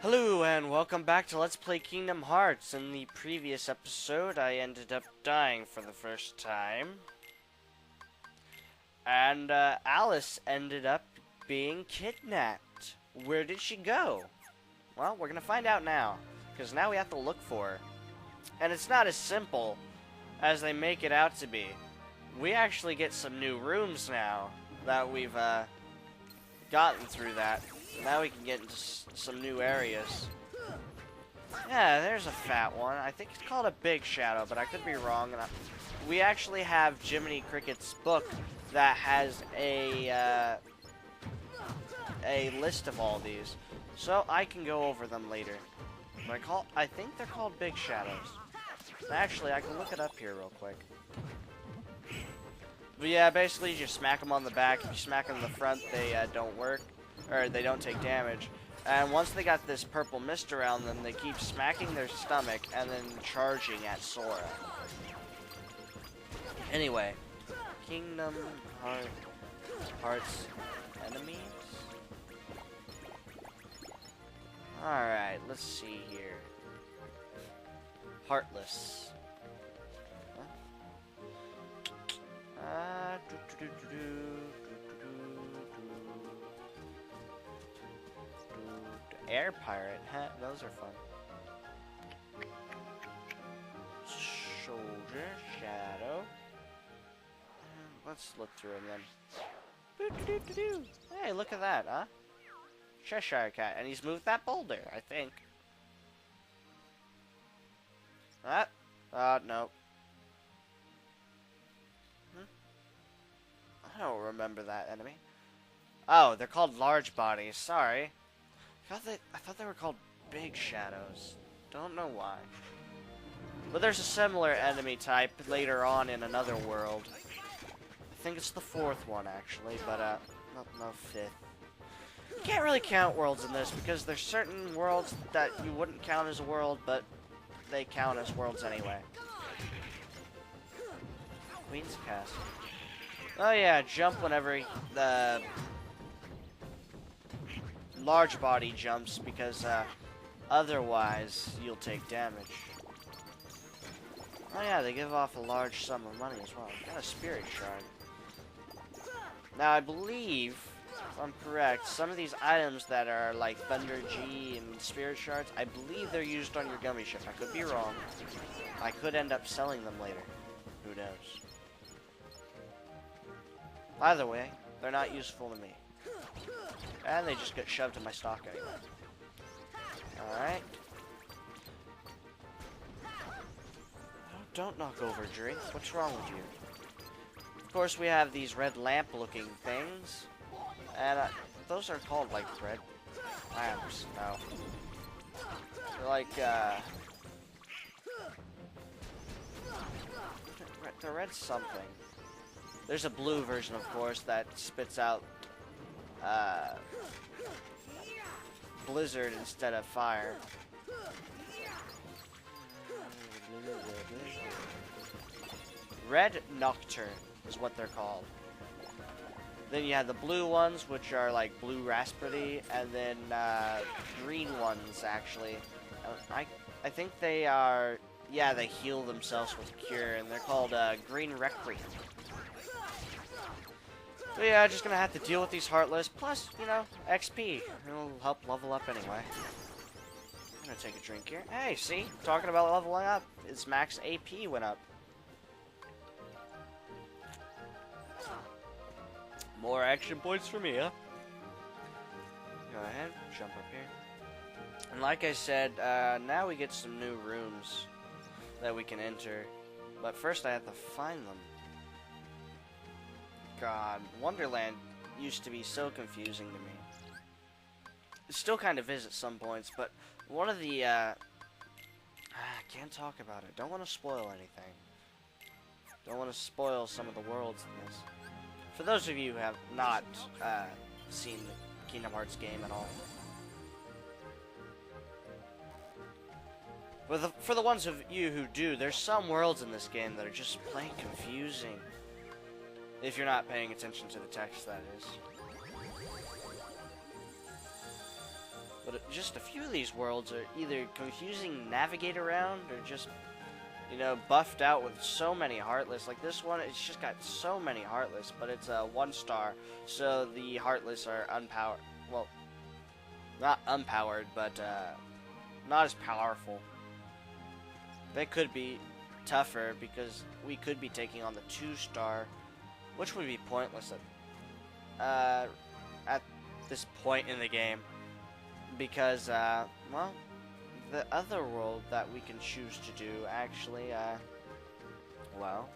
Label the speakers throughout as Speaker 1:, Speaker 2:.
Speaker 1: Hello and welcome back to Let's Play Kingdom Hearts. In the previous episode, I ended up dying for the first time. And Alice ended up being kidnapped. Where did she go? Well, we're going to find out now. Because now we have to look for her. And it's not as simple as they make it out to be. We actually get some new rooms now that we've gotten through that. Now we can get into some new areas. Yeah, there's a fat one. I think it's called a big shadow, but I could be wrong. And we actually have Jiminy Cricket's book that has a list of all these, so I can go over them later. I think they're called big shadows. Actually, I can look it up here real quick. But yeah, basically you just smack them on the back. If you smack them in the front, they don't work. Or they don't take damage. And once they got this purple mist around them, they keep smacking their stomach and then charging at Sora. Anyway, Kingdom Hearts enemies? Alright, let's see here. Heartless. Huh? Air pirate, huh? Those are fun. Soldier, shadow. Let's look through them then. Hey, look at that, huh? Cheshire Cat, and he's moved that boulder, I think. No. I don't remember that enemy. Oh, they're called large bodies. Sorry. I thought they were called big shadows. Don't know why. But there's a similar enemy type later on in another world. I think it's the fourth one, actually, but, no, fifth. You can't really count worlds in this, because there's certain worlds that you wouldn't count as a world, but they count as worlds anyway. Queen's Castle. Oh yeah, jump whenever the large body jumps, because otherwise you'll take damage. Oh yeah, they give off a large sum of money as well. Got a spirit shard. Now I believe, if I'm correct, some of these items that are like Thunder G and spirit shards, I believe they're used on your gummy ship. I could be wrong. I could end up selling them later. Who knows? Either way, they're not useful to me. And they just get shoved in my stock anyway. Alright. Don't knock over drinks. What's wrong with you? Of course, we have these red lamp-looking things. And those are called, like, red lamps. No. They're like, they're red something. There's a blue version, of course, that spits out blizzard instead of fire. Red Nocturne is what they're called. Then you have the blue ones, which are like blue raspberry, and then green ones, actually. I think they are, yeah, they heal themselves with cure, and they're called green recreant. So yeah, just gonna have to deal with these Heartless, plus, you know, XP. It'll help level up anyway. I'm gonna take a drink here. Hey, see? Talking about leveling up, its max AP went up. More action points for me, huh? Go ahead, jump up here. And like I said, now we get some new rooms that we can enter. But first I have to find them. God, Wonderland used to be so confusing to me. It still kind of is at some points, but one of the, I can't talk about it. Don't want to spoil anything. Don't want to spoil some of the worlds in this. For those of you who have not seen the Kingdom Hearts game at all. But for the ones of you who do, there's some worlds in this game that are just plain confusing. If you're not paying attention to the text, that is. But just a few of these worlds are either confusing to navigate around or just, you know, buffed out with so many Heartless. Like this one, it's just got so many Heartless, but it's a 1-star, so the Heartless are unpowered. Well, not unpowered, but not as powerful. They could be tougher because we could be taking on the 2-star, which would be pointless at this point in the game, because well, the other world that we can choose to do actually, well,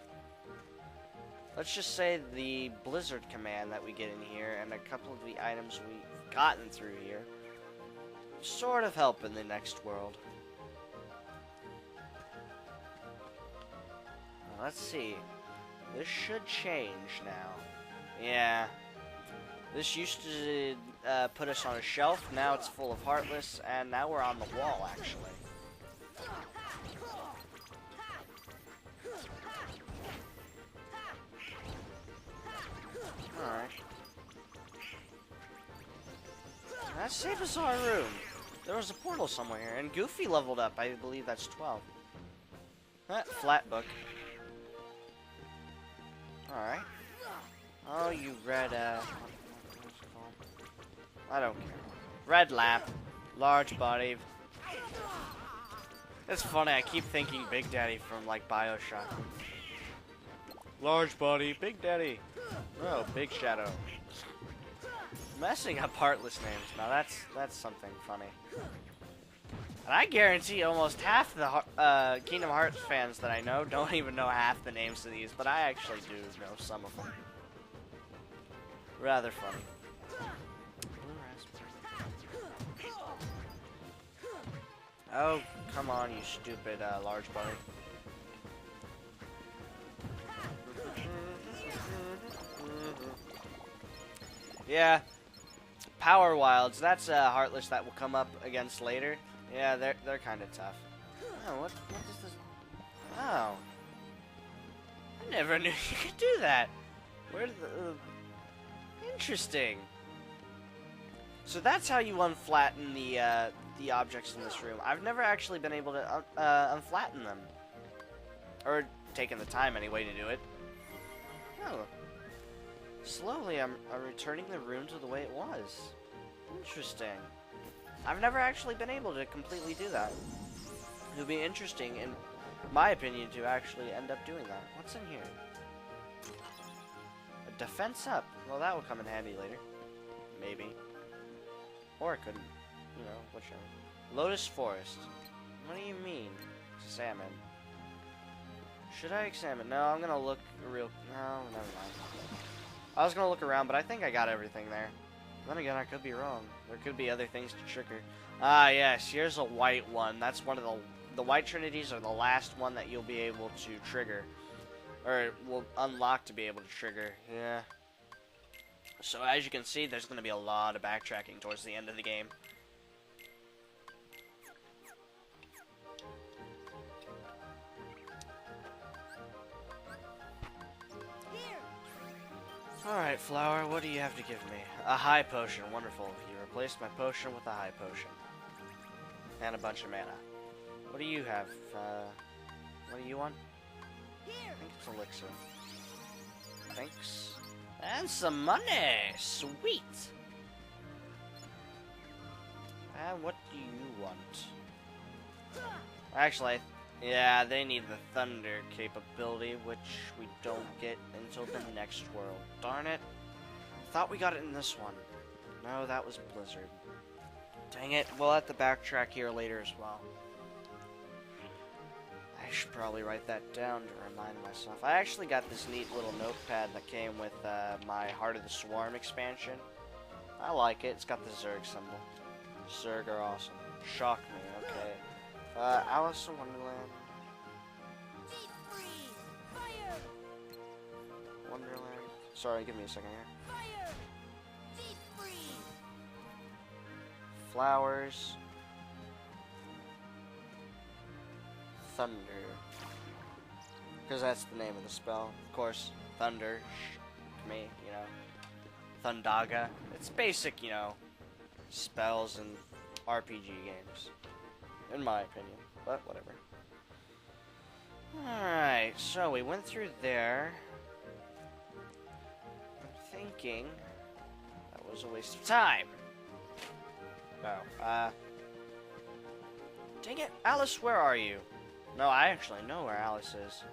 Speaker 1: let's just say the Blizzard command that we get in here and a couple of the items we've gotten through here sort of help in the next world. Let's see. This should change now. Yeah. This used to put us on a shelf. Now it's full of Heartless, and now we're on the wall, actually. Alright. That's a bizarre room. There was a portal somewhere here, and Goofy leveled up. I believe that's 12. Flat book. Alright. Oh, you red, what's it called? I don't care. Red lap. Large body. It's funny, I keep thinking Big Daddy from, like, BioShock. Large body, Big Daddy. Oh, Big Shadow. Messing up Heartless names. Now that's something funny. And I guarantee almost half the Kingdom Hearts fans that I know don't even know half the names of these, but I actually do know some of them. Rather funny. Oh, come on, you stupid large buddy. Yeah. Power Wilds, that's Heartless that will come up against later. Yeah, they're kind of tough. Oh, what is this? Oh. I never knew you could do that. Where did the... Interesting. So that's how you unflatten the objects in this room. I've never actually been able to unflatten them. Or taken the time anyway to do it. Oh. Slowly, I'm returning the room to the way it was. Interesting. I've never actually been able to completely do that. It would be interesting, in my opinion, to actually end up doing that. What's in here? A defense up. Well, that will come in handy later. Maybe. Or it couldn't. You know, whichever. Lotus Forest. What do you mean? Salmon. Should I examine? No, I'm gonna look real... No, never mind. I was gonna look around, but I think I got everything there. Then again, I could be wrong. There could be other things to trigger. Ah, yes, here's a white one. That's one of the white trinities are the last one that you'll be able to trigger. Or will unlock to be able to trigger. Yeah. So as you can see, there's gonna be a lot of backtracking towards the end of the game. Alright, Flower, what do you have to give me? A high potion, wonderful. You replaced my potion with a high potion. And a bunch of mana. What do you have? What do you want? I think it's elixir. Thanks. And some money! Sweet! And what do you want? Actually, yeah, they need the thunder capability, which we don't get until the next world. Darn it. Thought we got it in this one. No, that was Blizzard. Dang it, we'll have to backtrack here later as well. I should probably write that down to remind myself. I actually got this neat little notepad that came with my Heart of the Swarm expansion. I like it. It's got the Zerg symbol. Zerg are awesome. Shock me, okay. Alice in Wonderland. Wonderland. Sorry, give me a second here. Flowers. Thunder. Because that's the name of the spell. Of course, thunder. To me, you know. Thundaga. It's basic, you know, spells and RPG games, in my opinion, but whatever. Alright, so we went through there. I'm thinking that was a waste of time. Oh, dang it, Alice, where are you? No, I actually know where Alice is.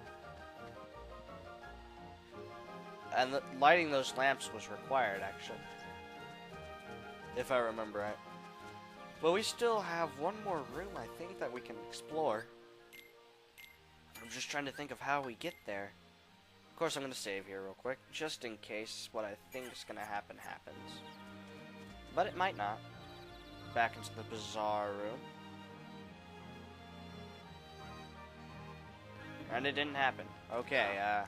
Speaker 1: And lighting those lamps was required, actually. If I remember right. But we still have one more room, I think, that we can explore. I'm just trying to think of how we get there. Of course, I'm going to save here real quick, just in case what I think is going to happen happens. But it might not. Back into the bizarre room. And it didn't happen. Okay,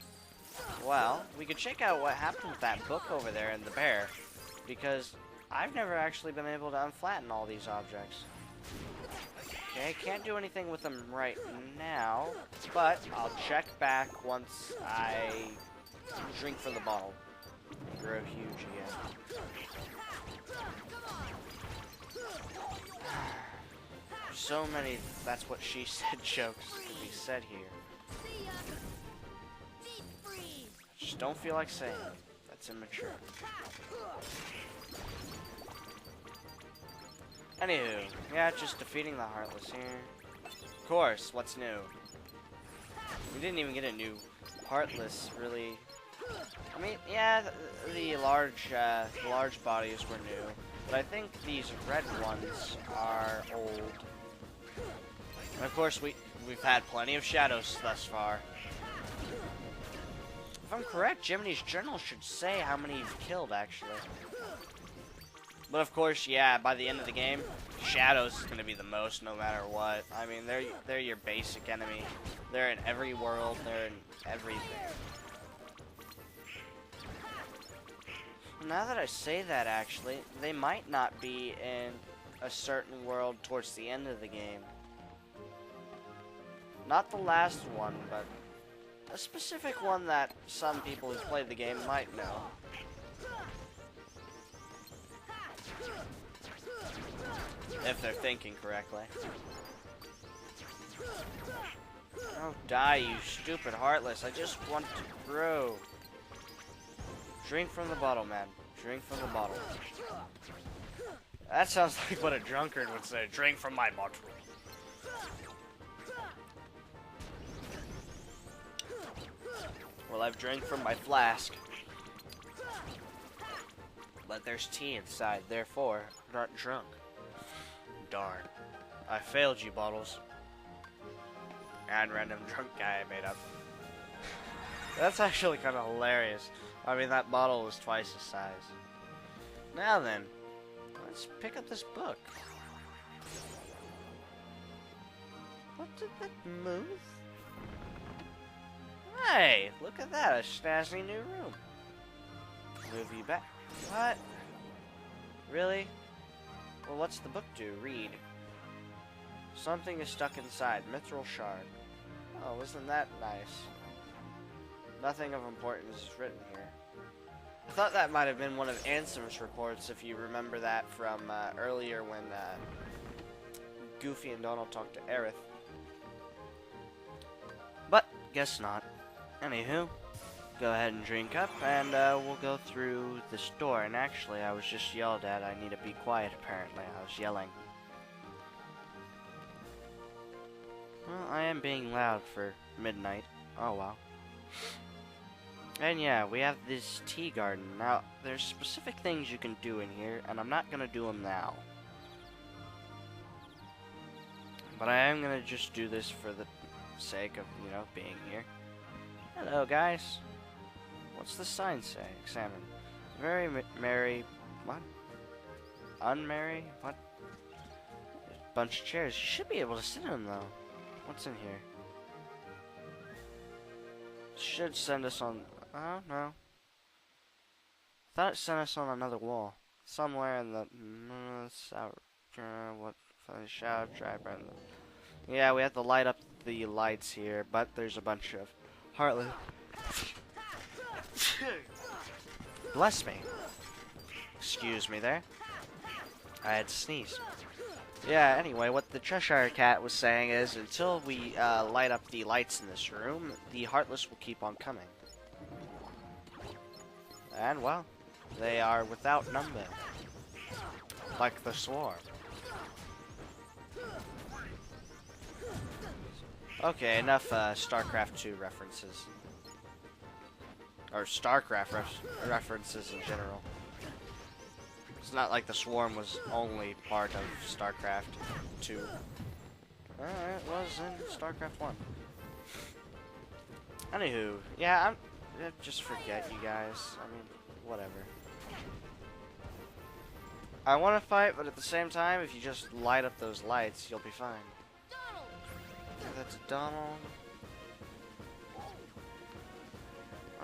Speaker 1: well, we could check out what happened with that book over there and the bear, because I've never actually been able to unflatten all these objects. Okay, can't do anything with them right now, but I'll check back once I drink from the bottle and grow huge again. So many "that's what she said" jokes to be said here. Just don't feel like saying it. That's immature. Anywho, yeah, just defeating the Heartless here. Of course, what's new? We didn't even get a new Heartless, really. I mean, yeah, the large bodies were new, but I think these red ones are old. And of course, we've had plenty of shadows thus far. If I'm correct, Jiminy's journal should say how many you've killed, actually. But of course, yeah, by the end of the game, shadows is going to be the most no matter what. I mean, they're your basic enemy. They're in every world, they're in everything. Now that I say that, actually, they might not be in a certain world towards the end of the game. Not the last one, but a specific one that some people who've played the game might know. If they're thinking correctly. Oh, die, you stupid Heartless. I just want to grow. Drink from the bottle, man. Drink from the bottle. That sounds like what a drunkard would say. Drink from my bottle. Well, I've drank from my flask. But there's tea inside, therefore, I'm not drunk. Darn. I failed you, Bottles. And random drunk guy I made up. That's actually kind of hilarious. I mean, that bottle was twice his size. Now then, let's pick up this book. What did that move? Hey, look at that, a snazzy new room. Move you back. What? Really? Well, what's the book do? Read. Something is stuck inside. Mithril shard. Oh, isn't that nice? Nothing of importance is written here. I thought that might have been one of Ansem's reports, if you remember that from earlier when Goofy and Donald talked to Aerith. But, guess not. Anywho, go ahead and drink up, and we'll go through this door. And actually, I was just yelled at. I need to be quiet, apparently. I was yelling. Well, I am being loud for midnight. Oh, wow. And yeah, we have this tea garden. Now, there's specific things you can do in here, and I'm not going to do them now. But I am going to just do this for the sake of, you know, being here. Hello, guys. What's the sign say? Examine. Very merry... What? Unmerry? What? Bunch of chairs. You should be able to sit in them, though. What's in here? Should send us on... Oh, no. Thought it sent us on another wall. Somewhere in the... what? Shower, dry burn. Yeah, we have to light up the lights here, but there's a bunch of Heartless. Bless me. Excuse me there. I had to sneeze. Yeah, anyway, what the Cheshire Cat was saying is until we light up the lights in this room, the Heartless will keep on coming. And, well, they are without number. Like the swarm. Okay, enough StarCraft 2 references. Or StarCraft references in general. It's not like the swarm was only part of StarCraft 2. It was in StarCraft 1. Anywho, yeah, just forget you guys. I mean, whatever. I want to fight, but at the same time, if you just light up those lights, you'll be fine. That's Donald.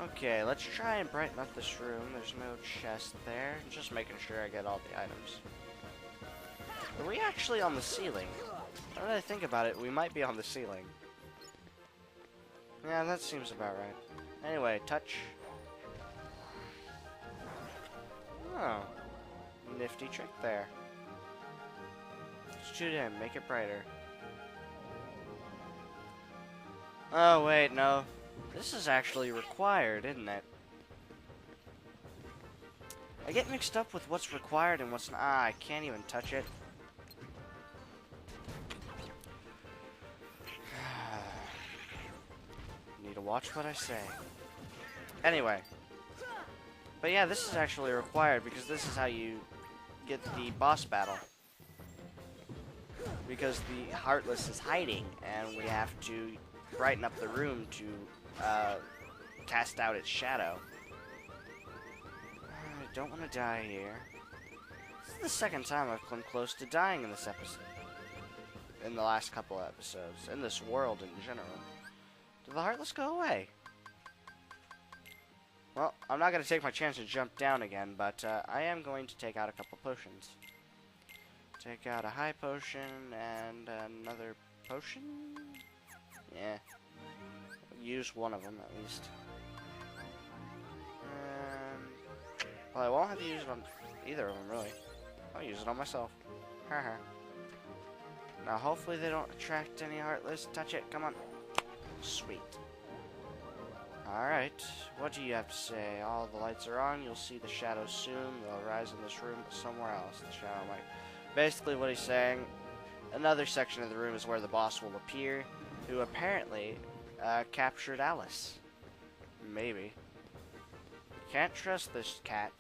Speaker 1: Okay, let's try and brighten up this room. There's no chest there. Just making sure I get all the items. Are we actually on the ceiling? Now that I think about it, we might be on the ceiling. Yeah, that seems about right. Anyway, touch. Oh. Nifty trick there. Shoot in, make it brighter. Oh, wait, no. This is actually required, isn't it? I get mixed up with what's required and what's not. Ah, I can't even touch it. Need to watch what I say. Anyway. But yeah, this is actually required because this is how you get the boss battle. Because the Heartless is hiding and we have to brighten up the room to cast out its shadow. I don't want to die here. This is the second time I've come close to dying in this episode. In the last couple of episodes. In this world in general. Did the Heartless go away? Well, I'm not going to take my chance to jump down again, but I am going to take out a couple potions. Take out a high potion and another potion? Yeah. Use one of them at least. Well, I won't have to use it on either of them, really. I'll use it on myself. Haha. Now, hopefully they don't attract any Heartless. Touch it, come on. Sweet. Alright, what do you have to say? All the lights are on, you'll see the shadows soon. They'll rise in this room, but somewhere else the shadow might. Basically what he's saying, another section of the room is where the boss will appear, who apparently captured Alice. Maybe. Can't trust this cat.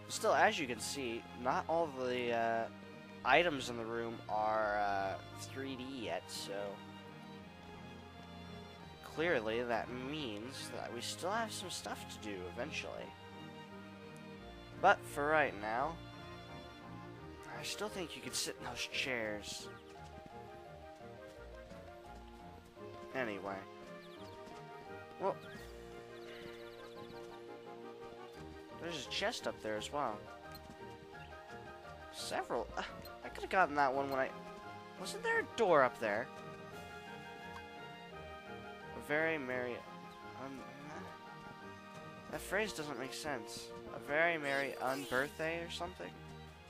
Speaker 1: Still, as you can see, not all the items in the room are 3D yet, so clearly that means that we still have some stuff to do eventually. But for right now, I still think you could sit in those chairs. Anyway. Well, there's a chest up there as well. Several. I could have gotten that one when I... Wasn't there a door up there? A very merry... that phrase doesn't make sense. A very merry unbirthday or something?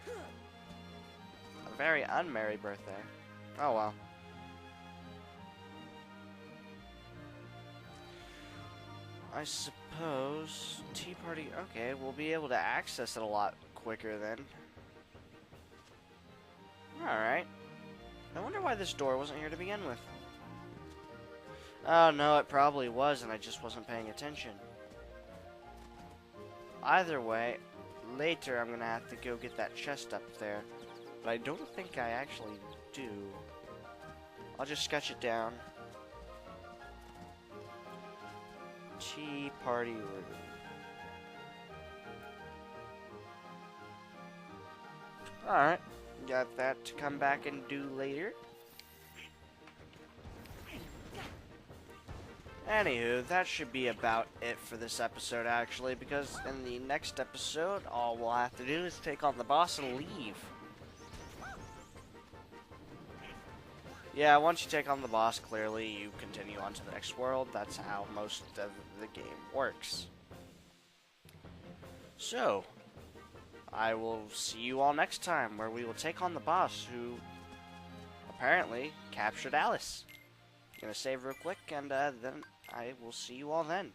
Speaker 1: A very unmerry birthday. Oh well. I suppose tea party. Okay, we'll be able to access it a lot quicker then. Alright. I wonder why this door wasn't here to begin with. Oh no, it probably was and I just wasn't paying attention. Either way, later I'm gonna have to go get that chest up there. But I don't think I actually do. I'll just sketch it down. Tea party room. Alright, got that to come back and do later. Anywho, that should be about it for this episode actually, because in the next episode, all we'll have to do is take on the boss and leave. Yeah, once you take on the boss, clearly you continue on to the next world. That's how most of the game works. So, I will see you all next time, where we will take on the boss who apparently captured Alice. Gonna save real quick, and then I will see you all then.